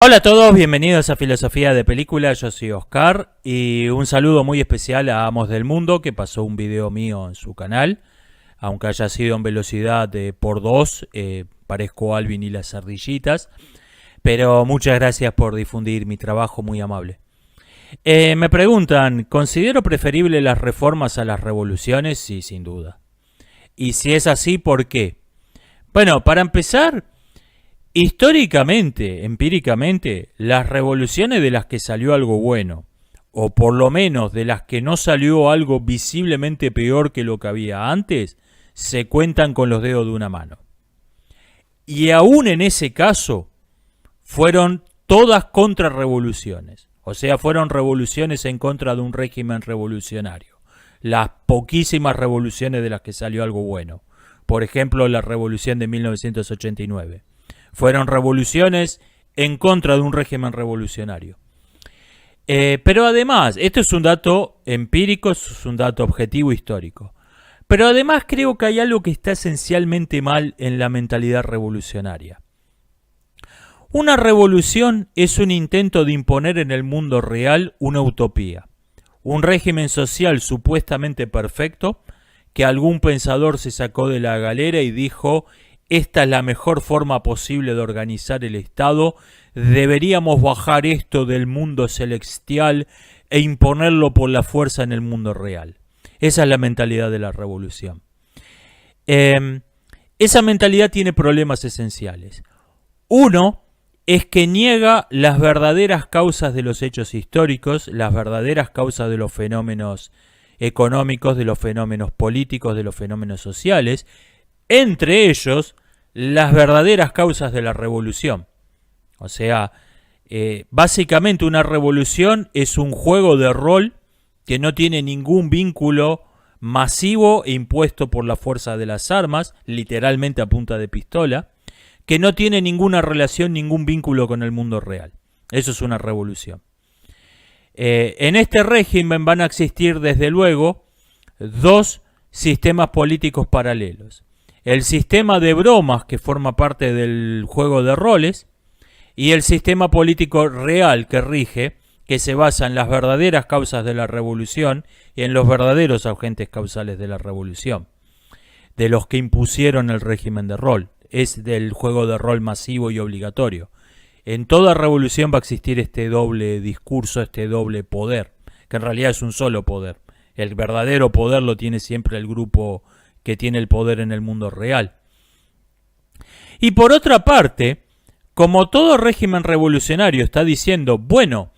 Hola a todos, bienvenidos a Filosofía de Película, yo soy Oscar y un saludo muy especial a Amos del Mundo que pasó un video mío en su canal, aunque haya sido en velocidad de por dos, parezco Alvin y las ardillitas, pero muchas gracias por difundir mi trabajo, muy amable. Me preguntan, ¿considero preferible las reformas a las revoluciones? Sí, sin duda. Y si es así, ¿por qué? Bueno, para empezar, históricamente, empíricamente, las revoluciones de las que salió algo bueno, o por lo menos de las que no salió algo visiblemente peor que lo que había antes, se cuentan con los dedos de una mano. Y aún en ese caso, fueron todas contrarrevoluciones. O sea, fueron revoluciones en contra de un régimen revolucionario. Las poquísimas revoluciones de las que salió algo bueno. Por ejemplo, la revolución de 1989. Fueron revoluciones en contra de un régimen revolucionario. Pero además, esto es un dato empírico, es un dato objetivo histórico. Pero además creo que hay algo que está esencialmente mal en la mentalidad revolucionaria. Una revolución es un intento de imponer en el mundo real una utopía. Un régimen social supuestamente perfecto que algún pensador se sacó de la galera y dijo: esta es la mejor forma posible de organizar el Estado, deberíamos bajar esto del mundo celestial e imponerlo por la fuerza en el mundo real. Esa es la mentalidad de la revolución. Esa mentalidad tiene problemas esenciales. Uno es que niega las verdaderas causas de los hechos históricos, las verdaderas causas de los fenómenos económicos, de los fenómenos políticos, de los fenómenos sociales, entre ellos las verdaderas causas de la revolución. O sea, básicamente una revolución es un juego de rol que no tiene ningún vínculo masivo e impuesto por la fuerza de las armas, literalmente a punta de pistola, que no tiene ninguna relación, ningún vínculo con el mundo real. Eso es una revolución. En este régimen van a existir desde luego dos sistemas políticos paralelos. El sistema de bromas que forma parte del juego de roles y el sistema político real que rige, que se basa en las verdaderas causas de la revolución y en los verdaderos agentes causales de la revolución, de los que impusieron el régimen de rol. Es del juego de rol masivo y obligatorio. En toda revolución va a existir este doble discurso, este doble poder, que en realidad es un solo poder. El verdadero poder lo tiene siempre el grupo que tiene el poder en el mundo real. Y por otra parte, como todo régimen revolucionario está diciendo, bueno,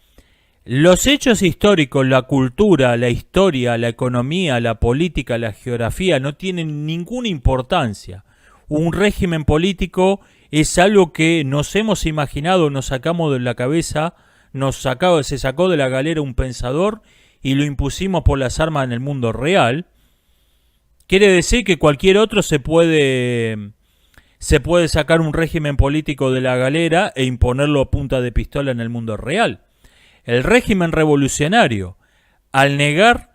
los hechos históricos, la cultura, la historia, la economía, la política, la geografía no tienen ninguna importancia. Un régimen político es algo que nos hemos imaginado, nos sacamos de la cabeza, se sacó de la galera un pensador y lo impusimos por las armas en el mundo real. Quiere decir que cualquier otro se puede sacar un régimen político de la galera e imponerlo a punta de pistola en el mundo real. El régimen revolucionario, al negar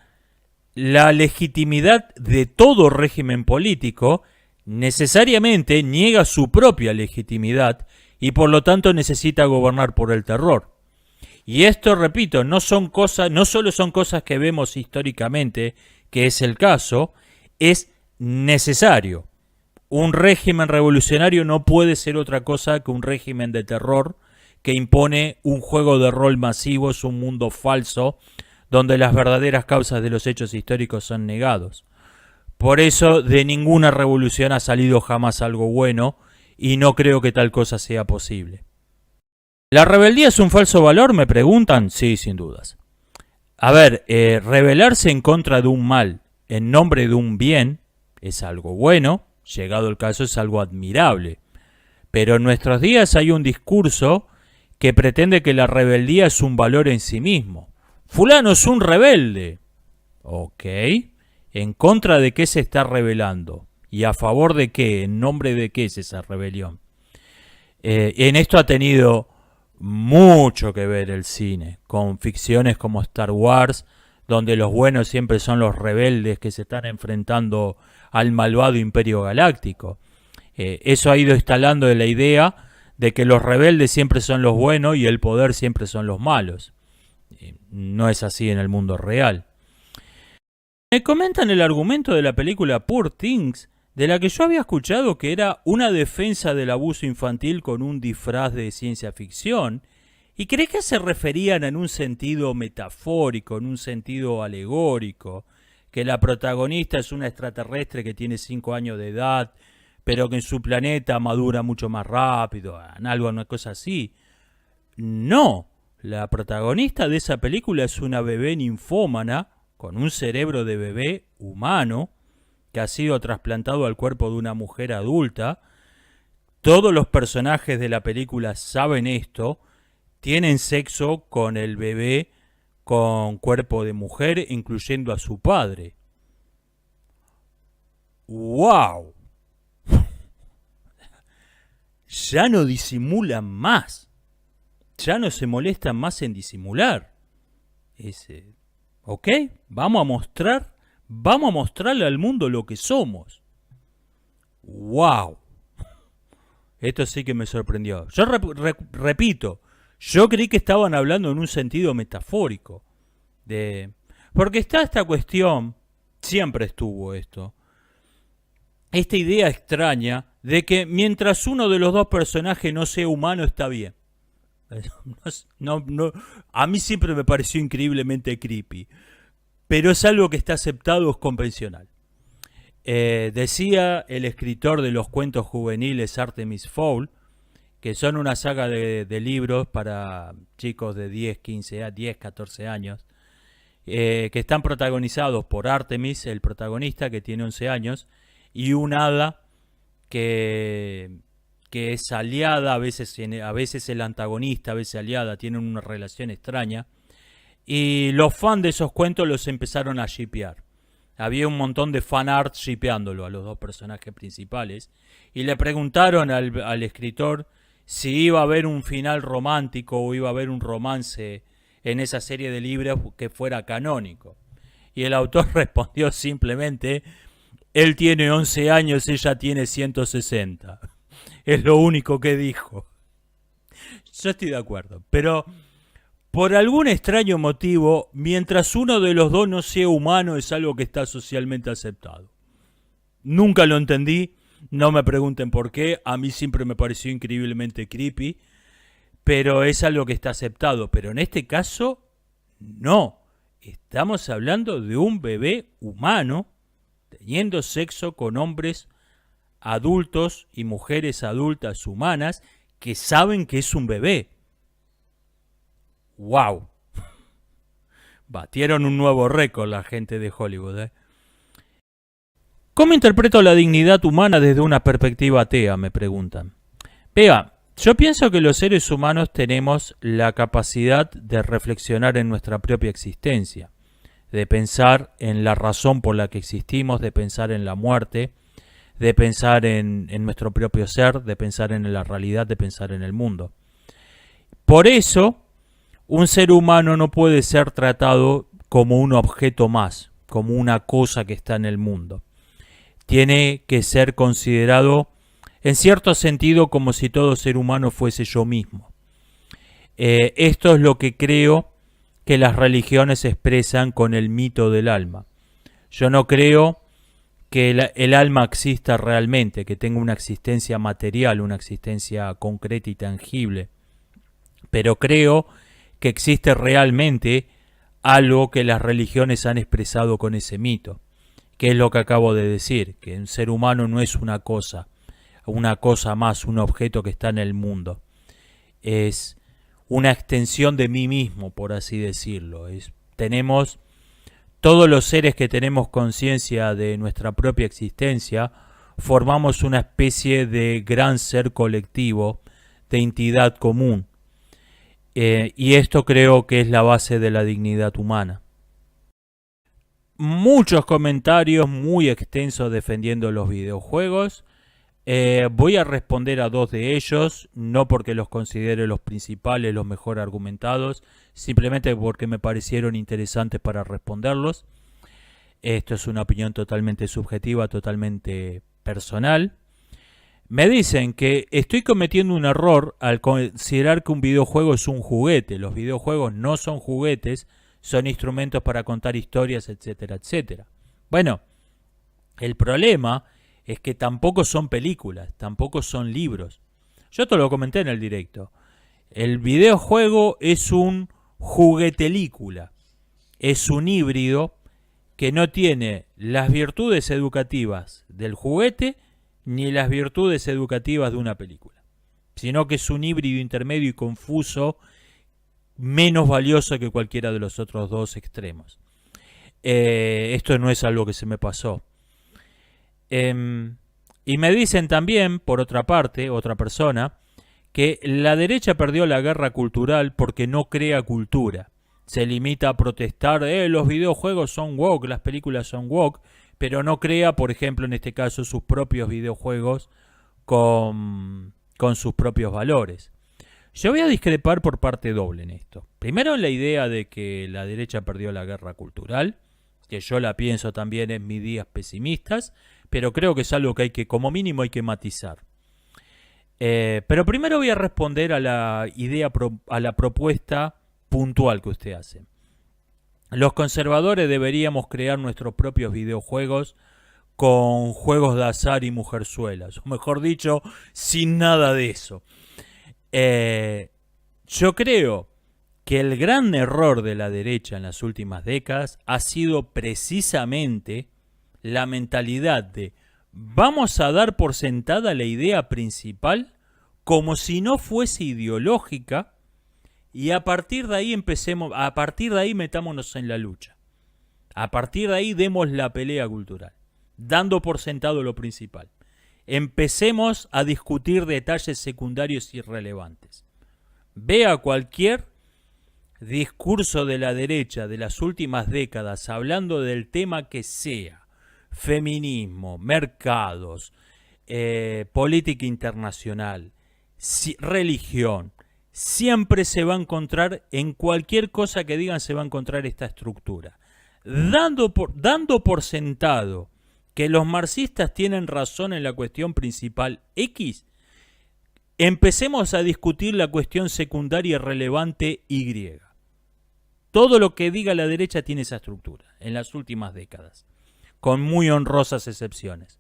la legitimidad de todo régimen político, necesariamente niega su propia legitimidad y por lo tanto necesita gobernar por el terror. Y esto, repito, no solo son cosas que vemos históricamente, que es el caso, es necesario. Un régimen revolucionario no puede ser otra cosa que un régimen de terror que impone un juego de rol masivo, es un mundo falso, donde las verdaderas causas de los hechos históricos son negados. Por eso de ninguna revolución ha salido jamás algo bueno, y no creo que tal cosa sea posible. ¿La rebeldía es un falso valor?, me preguntan. Sí, sin dudas. A ver, rebelarse en contra de un mal en nombre de un bien es algo bueno, llegado el caso es algo admirable. Pero en nuestros días hay un discurso que pretende que la rebeldía es un valor en sí mismo. Fulano es un rebelde. Ok. ¿En contra de qué se está rebelando? ¿Y a favor de qué? ¿En nombre de qué es esa rebelión? En esto ha tenido mucho que ver el cine, con ficciones como Star Wars, donde los buenos siempre son los rebeldes que se están enfrentando al malvado Imperio Galáctico. Eso ha ido instalando la idea de que los rebeldes siempre son los buenos y el poder siempre son los malos. No es así en el mundo real. Me comentan el argumento de la película Poor Things, de la que yo había escuchado que era una defensa del abuso infantil con un disfraz de ciencia ficción, y creí que se referían en un sentido metafórico, en un sentido alegórico, que la protagonista es una extraterrestre que tiene 5 años de edad, pero que en su planeta madura mucho más rápido, una cosa así. No, la protagonista de esa película es una bebé ninfómana con un cerebro de bebé humano que ha sido trasplantado al cuerpo de una mujer adulta. Todos los personajes de la película saben esto, tienen sexo con el bebé con cuerpo de mujer, incluyendo a su padre. ¡Wow! Ya no disimulan más. Ya no se molestan más en disimular. ¿Ok? Vamos a mostrarle al mundo lo que somos. ¡Wow! Esto sí que me sorprendió. Yo repito, yo creí que estaban hablando en un sentido metafórico. Porque está esta cuestión, siempre estuvo esto, esta idea extraña de que mientras uno de los dos personajes no sea humano está bien. A mí siempre me pareció increíblemente creepy, pero es algo que está aceptado, es convencional. Decía el escritor de los cuentos juveniles Artemis Fowl, que son una saga de libros para chicos de 10, 14 años, que están protagonizados por Artemis, el protagonista, que tiene 11 años, y un hada que es aliada, a veces el antagonista, a veces aliada, tienen una relación extraña. Y los fans de esos cuentos los empezaron a shippear. Había un montón de fan art shippeándolo a los dos personajes principales. Y le preguntaron al escritor si iba a haber un final romántico o iba a haber un romance en esa serie de libros que fuera canónico. Y el autor respondió simplemente: él tiene 11 años, ella tiene 160. Es lo único que dijo. Yo estoy de acuerdo, pero por algún extraño motivo, mientras uno de los dos no sea humano, es algo que está socialmente aceptado. Nunca lo entendí, no me pregunten por qué, a mí siempre me pareció increíblemente creepy, pero es algo que está aceptado. Pero en este caso, no. Estamos hablando de un bebé humano teniendo sexo con hombres adultos y mujeres adultas humanas que saben que es un bebé. ¡Wow! Batieron un nuevo récord la gente de Hollywood, ¿Cómo interpreto la dignidad humana desde una perspectiva atea?, me preguntan. Vea, yo pienso que los seres humanos tenemos la capacidad de reflexionar en nuestra propia existencia, de pensar en la razón por la que existimos, de pensar en la muerte, de pensar en nuestro propio ser, de pensar en la realidad, de pensar en el mundo. Por eso, un ser humano no puede ser tratado como un objeto más, como una cosa que está en el mundo. Tiene que ser considerado, en cierto sentido, como si todo ser humano fuese yo mismo. Esto es lo que creo que las religiones expresan con el mito del alma. Yo no creo que el alma exista realmente, que tenga una existencia material, una existencia concreta y tangible. Pero creo que existe realmente algo que las religiones han expresado con ese mito, que es lo que acabo de decir, que un ser humano no es una cosa más, un objeto que está en el mundo. Es una extensión de mí mismo, por así decirlo. Tenemos todos los seres que tenemos conciencia de nuestra propia existencia, formamos una especie de gran ser colectivo, de entidad común. Y esto creo que es la base de la dignidad humana. Muchos comentarios muy extensos defendiendo los videojuegos. Voy a responder a 2 de ellos, no porque los considere los principales, los mejor argumentados, simplemente porque me parecieron interesantes para responderlos. Esto es una opinión totalmente subjetiva, totalmente personal. Me dicen que estoy cometiendo un error al considerar que un videojuego es un juguete. Los videojuegos no son juguetes, son instrumentos para contar historias, etcétera, etcétera. Bueno, el problema es que tampoco son películas, tampoco son libros. Yo te lo comenté en el directo. El videojuego es un juguetelícula, es un híbrido que no tiene las virtudes educativas del juguete ni las virtudes educativas de una película, sino que es un híbrido intermedio y confuso, menos valioso que cualquiera de los otros dos extremos. Esto no es algo que se me pasó. Y me dicen también, por otra parte, otra persona, que la derecha perdió la guerra cultural porque no crea cultura. Se limita a protestar, los videojuegos son woke, las películas son woke, pero no crea, por ejemplo, en este caso, sus propios videojuegos con sus propios valores. Yo voy a discrepar por parte doble en esto. Primero, en la idea de que la derecha perdió la guerra cultural, que yo la pienso también en mis días pesimistas, pero creo que es algo que como mínimo hay que matizar. Pero primero voy a responder a la idea, a la propuesta puntual que usted hace. Los conservadores deberíamos crear nuestros propios videojuegos con juegos de azar y mujerzuelas, o mejor dicho, sin nada de eso. Yo creo que el gran error de la derecha en las últimas décadas ha sido precisamente la mentalidad de vamos a dar por sentada la idea principal como si no fuese ideológica y a partir de ahí metámonos en la lucha. A partir de ahí demos la pelea cultural, dando por sentado lo principal. Empecemos a discutir detalles secundarios irrelevantes. Vea cualquier discurso de la derecha de las últimas décadas hablando del tema que sea, feminismo, mercados, política internacional, religión, siempre se va a encontrar, en cualquier cosa que digan se va a encontrar esta estructura. Dando por sentado que los marxistas tienen razón en la cuestión principal X, empecemos a discutir la cuestión secundaria relevante Y. Todo lo que diga la derecha tiene esa estructura en las últimas décadas, con muy honrosas excepciones.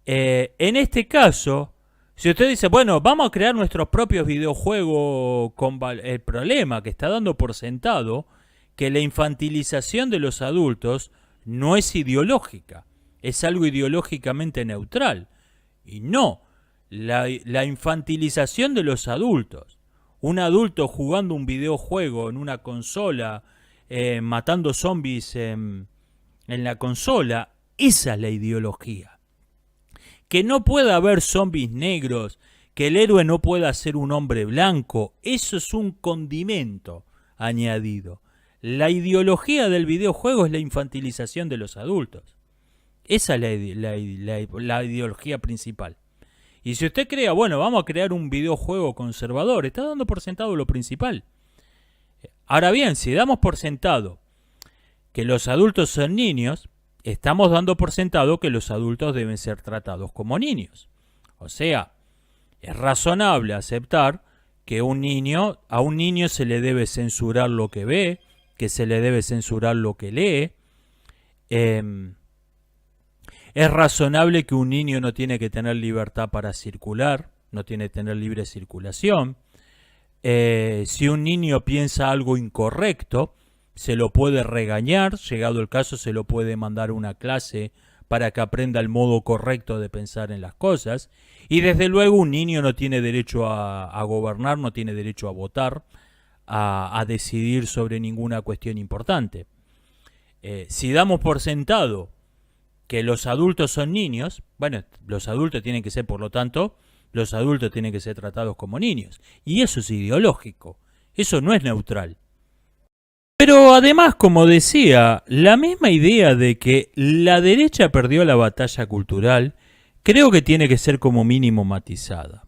En este caso, si usted dice, bueno, vamos a crear nuestros propios videojuegos, el problema que está dando por sentado que la infantilización de los adultos no es ideológica, es algo ideológicamente neutral. Y no, la infantilización de los adultos, un adulto jugando un videojuego en una consola, matando zombies en la consola, esa es la ideología. Que no pueda haber zombies negros, que el héroe no pueda ser un hombre blanco, eso es un condimento añadido. La ideología del videojuego es la infantilización de los adultos. Esa es la ideología principal. Y si usted crea, bueno, vamos a crear un videojuego conservador, está dando por sentado lo principal. Ahora bien, si damos por sentado que los adultos son niños, estamos dando por sentado que los adultos deben ser tratados como niños. O sea, es razonable aceptar que a un niño se le debe censurar lo que ve, que se le debe censurar lo que lee. Es razonable que un niño no tiene que tener libertad para circular, no tiene que tener libre circulación. Si un niño piensa algo incorrecto, se lo puede regañar, llegado el caso se lo puede mandar a una clase para que aprenda el modo correcto de pensar en las cosas. Y desde luego un niño no tiene derecho a gobernar, no tiene derecho a votar, a decidir sobre ninguna cuestión importante. Si damos por sentado que los adultos son niños, bueno, los adultos tienen que ser, por lo tanto, los adultos tienen que ser tratados como niños. Y eso es ideológico, eso no es neutral. Pero además, como decía, la misma idea de que la derecha perdió la batalla cultural, creo que tiene que ser como mínimo matizada.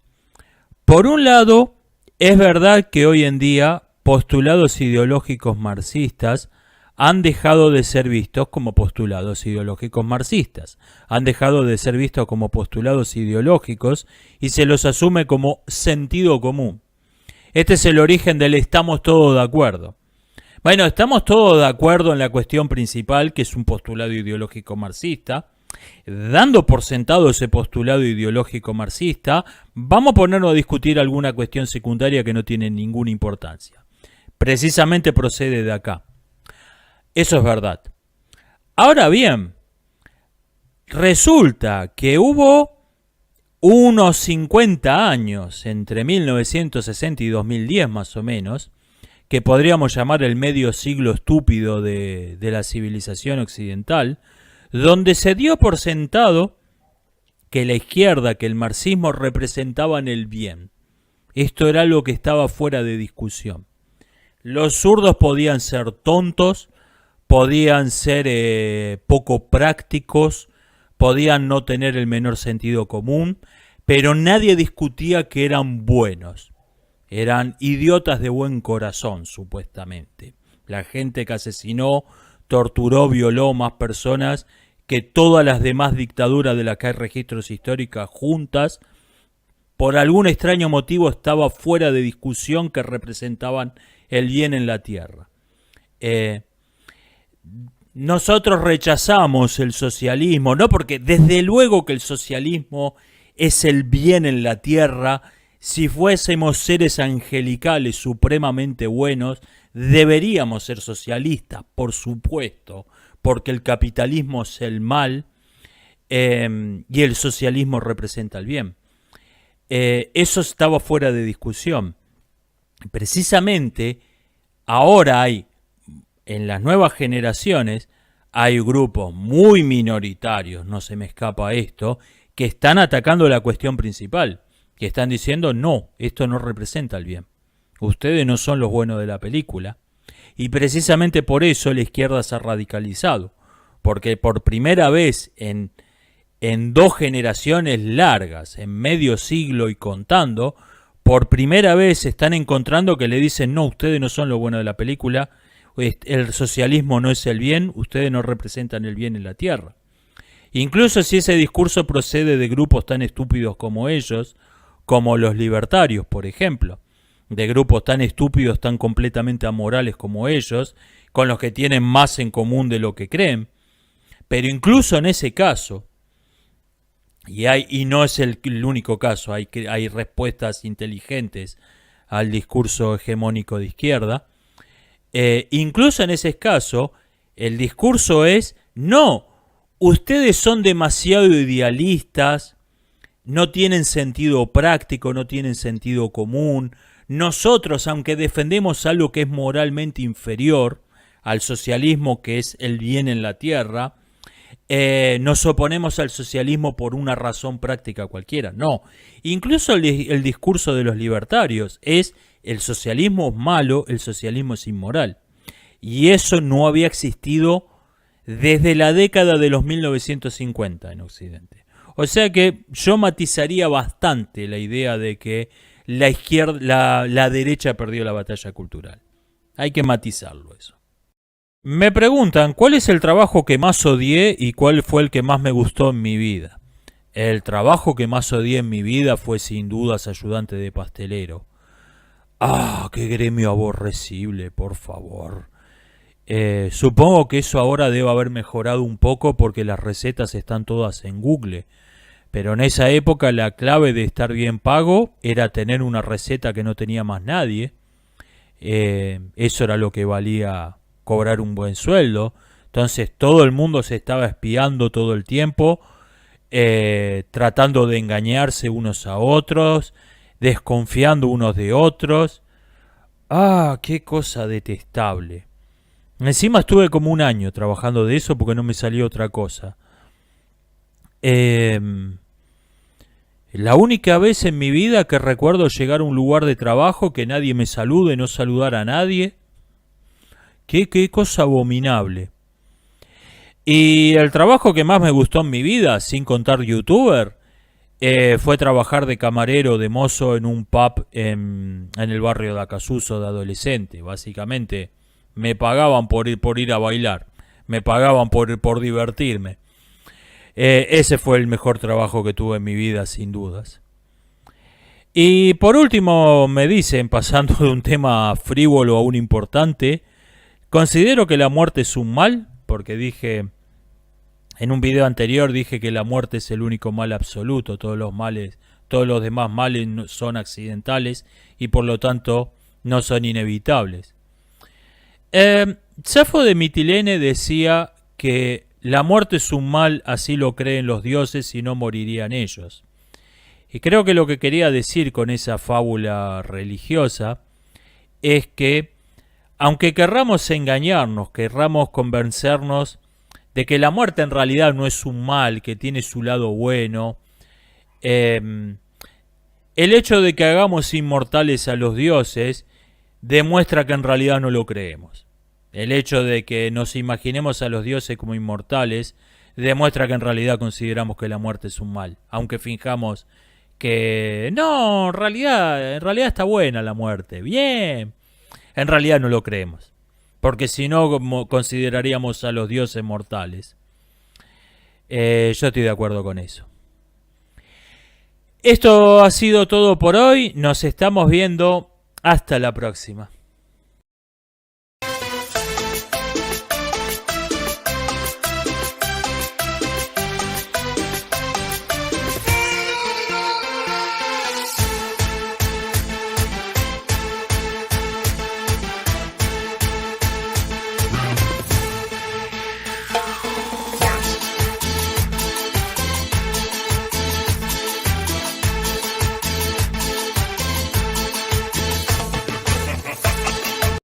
Por un lado, es verdad que hoy en día postulados ideológicos marxistas han dejado de ser vistos como postulados ideológicos marxistas, han dejado de ser vistos como postulados ideológicos y se los asume como sentido común. Este es el origen del estamos todos de acuerdo. Bueno, estamos todos de acuerdo en la cuestión principal, que es un postulado ideológico marxista. Dando por sentado ese postulado ideológico marxista, vamos a ponernos a discutir alguna cuestión secundaria que no tiene ninguna importancia. Precisamente procede de acá. Eso es verdad. Ahora bien, resulta que hubo unos 50 años, entre 1960 y 2010 más o menos, que podríamos llamar el medio siglo estúpido de la civilización occidental, donde se dio por sentado que la izquierda, que el marxismo representaban el bien. Esto era lo que estaba fuera de discusión. Los zurdos podían ser tontos, podían ser poco prácticos, podían no tener el menor sentido común, pero nadie discutía que eran buenos. Eran idiotas de buen corazón, supuestamente. La gente que asesinó, torturó, violó más personas que todas las demás dictaduras de las que hay registros históricos juntas, por algún extraño motivo estaba fuera de discusión que representaban el bien en la tierra. Nosotros rechazamos el socialismo, no porque desde luego que el socialismo es el bien en la tierra. Si fuésemos seres angelicales supremamente buenos, deberíamos ser socialistas, por supuesto, porque el capitalismo es el mal y el socialismo representa el bien. Eso estaba fuera de discusión. Precisamente ahora hay, en las nuevas generaciones, hay grupos muy minoritarios, no se me escapa esto, que están atacando la cuestión principal, que están diciendo no, esto no representa el bien. Ustedes no son los buenos de la película. Y precisamente por eso la izquierda se ha radicalizado, porque por primera vez en 2 generaciones largas, en medio siglo y contando, por primera vez están encontrando que le dicen no, ustedes no son los buenos de la película, el socialismo no es el bien, ustedes no representan el bien en la tierra. Incluso si ese discurso procede de grupos tan estúpidos como ellos, como los libertarios, por ejemplo, de grupos tan estúpidos, tan completamente amorales como ellos, con los que tienen más en común de lo que creen. Pero incluso en ese caso, y no es el único caso, hay respuestas inteligentes al discurso hegemónico de izquierda, incluso en ese caso, el discurso es, no, ustedes son demasiado idealistas, no tienen sentido práctico, no tienen sentido común. Nosotros, aunque defendemos algo que es moralmente inferior al socialismo, que es el bien en la tierra, nos oponemos al socialismo por una razón práctica cualquiera. No, incluso el discurso de los libertarios es el socialismo es malo, el socialismo es inmoral. Y eso no había existido desde la década de los 1950 en Occidente. O sea que yo matizaría bastante la idea de que la izquierda, la derecha perdió la batalla cultural. Hay que matizarlo eso. Me preguntan, ¿cuál es el trabajo que más odié y cuál fue el que más me gustó en mi vida? El trabajo que más odié en mi vida fue sin dudas ayudante de pastelero. ¡Ah, qué gremio aborrecible, por favor! Supongo que eso ahora debe haber mejorado un poco porque las recetas están todas en Google. Pero en esa época la clave de estar bien pago era tener una receta que no tenía más nadie. Eso era lo que valía cobrar un buen sueldo. Entonces todo el mundo se estaba espiando todo el tiempo, tratando de engañarse unos a otros, desconfiando unos de otros. ¡Ah, qué cosa detestable! Encima estuve como 1 año trabajando de eso porque no me salió otra cosa. La única vez en mi vida que recuerdo llegar a un lugar de trabajo que nadie me salude, no saludar a nadie. Qué cosa abominable. Y el trabajo que más me gustó en mi vida, sin contar youtuber, fue trabajar de camarero, de mozo en un pub en el barrio de Acasuso de adolescente. Básicamente Me pagaban por ir a bailar. Me pagaban por divertirme. Ese fue el mejor trabajo que tuve en mi vida, sin dudas. Y por último me dicen, pasando de un tema frívolo a un importante, considero que la muerte es un mal, porque dije, en un video anterior dije que la muerte es el único mal absoluto, todos los demás males son accidentales y por lo tanto no son inevitables. Safo de Mitilene decía que la muerte es un mal, así lo creen los dioses y no morirían ellos. Y creo que lo que quería decir con esa fábula religiosa es que, aunque querramos engañarnos, querramos convencernos de que la muerte en realidad no es un mal, que tiene su lado bueno, el hecho de que hagamos inmortales a los dioses demuestra que en realidad no lo creemos. El hecho de que nos imaginemos a los dioses como inmortales demuestra que en realidad consideramos que la muerte es un mal, aunque finjamos que no, en realidad está buena la muerte, bien. En realidad no lo creemos, porque si no consideraríamos a los dioses mortales. Yo estoy de acuerdo con eso. Esto ha sido todo por hoy, nos estamos viendo, hasta la próxima.